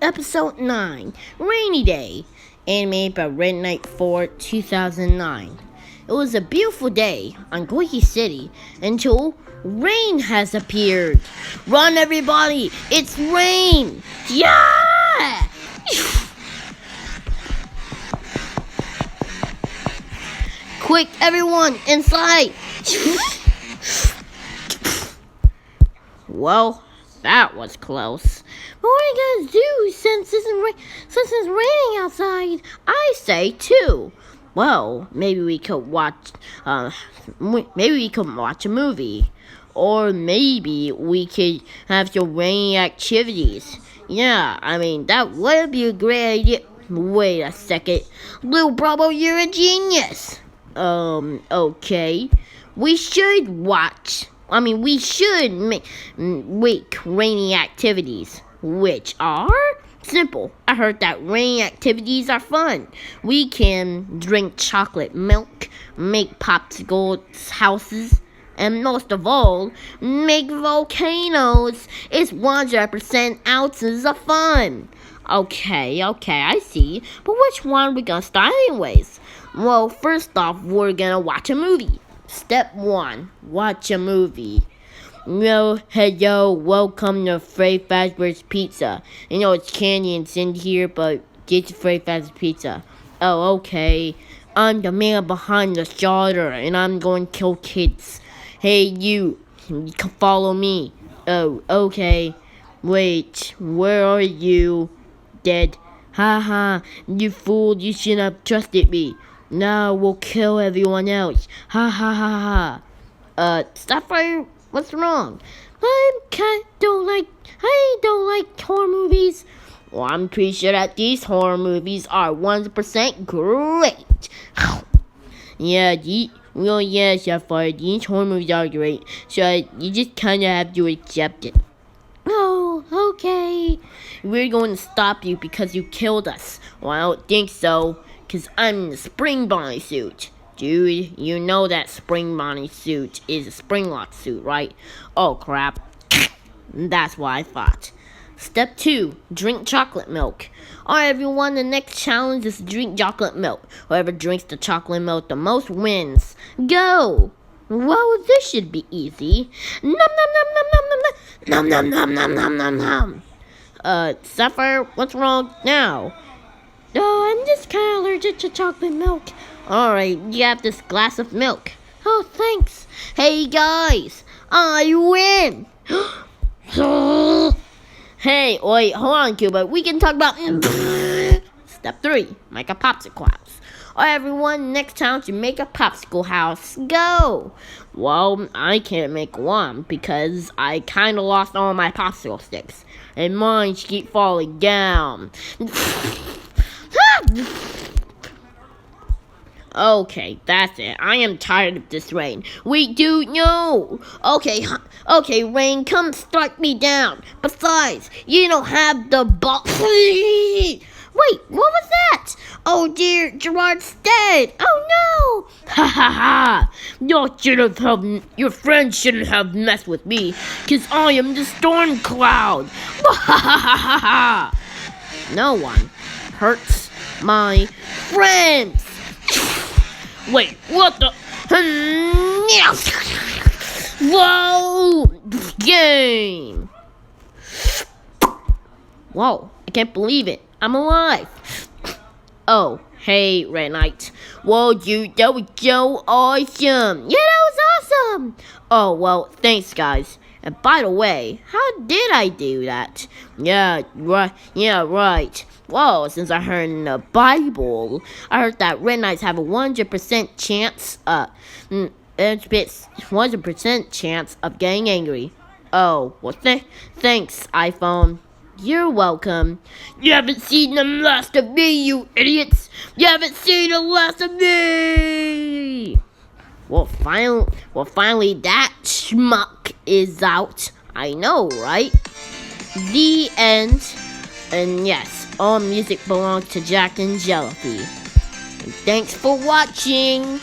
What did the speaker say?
Episode 9, Rainy Day, animated by Rednitte for 2009. It was a beautiful day on Goiki City until rain has appeared. Run, everybody! It's rain! Yeah! Quick, everyone, inside! Well, that was close. What are you gonna do since it's raining outside? I say too. Well, maybe we could watch a movie, or maybe we could have some rainy activities. Yeah, I mean that would be a great idea. Wait a second, Little Bravo, you're a genius. Okay, we should make rainy activities, which are simple. I heard that rainy activities are fun. We can drink chocolate milk, make popsicle houses, and most of all, make volcanoes. It's 100% ounces of fun. Okay, I see. But which one are we gonna start anyways? Well, first off, we're gonna watch a movie. Step 1, watch a movie. Hello, welcome to Freddy Fazbear's Pizza. You know it's Candy and Cindy here, but get to Freddy Fazbear's Pizza. Oh, okay. I'm the man behind the shutter, and I'm going to kill kids. Hey, you can follow me. Oh, okay. Wait, where are you? Dead. Haha, you fool, you shouldn't have trusted me. Now we'll kill everyone else. Ha ha ha ha. Starfire, what's wrong? I don't like horror movies. Well, I'm pretty sure that these horror movies are 100% great. Yeah, Starfire, these horror movies are great. So you just kind of have to accept it. Oh, okay. We're going to stop you because you killed us. Well, I don't think so, because I'm in the Spring Bonnie suit. Dude, you know that Spring Bonnie suit is a Springlock suit, right? Oh, crap. That's what I thought. Step 2, drink chocolate milk. Alright, everyone, the next challenge is to drink chocolate milk. Whoever drinks the chocolate milk the most wins. Go! Well, this should be easy. Nom nom nom nom nom nom nom nom nom nom nom nom nom. Sapphire, what's wrong now? Oh, I'm just kind of allergic to chocolate milk. Alright, you have this glass of milk. Oh, thanks. Hey, guys, I win. Hey, wait, hold on, Cuba. We can talk about... Step 3, make a popsicle house. Alright, everyone, next challenge, you make a popsicle house. Go! Well, I can't make one because I kind of lost all my popsicle sticks. And mine keep falling down. Okay, that's it. I am tired of this rain. Wait, dude, no! Okay, rain, come strike me down. Besides, you don't have the ball. Wait, what was that? Oh dear, Gerard's dead. Oh no! Ha ha ha! Your friend shouldn't have messed with me, cause I am the storm cloud. Ha ha ha ha ha! No one hurts my friends. Wait, what the? Whoa! Game! Whoa, I can't believe it. I'm alive. Oh, hey, Rednitte. Whoa, dude, that was so awesome. Yeah, that was awesome. Oh, well, thanks, guys. And by the way, how did I do that? Yeah, right. Well, since I heard in the Bible, I heard that Rednites have a 100% chance, 100% chance of getting angry. Oh, well, thanks, iPhone. You're welcome. You haven't seen the last of me, you idiots! You haven't seen the last of me! Well, finally that schmuck is out. I know, right? The end. And yes, all music belongs to Jacknjellify. Thanks for watching.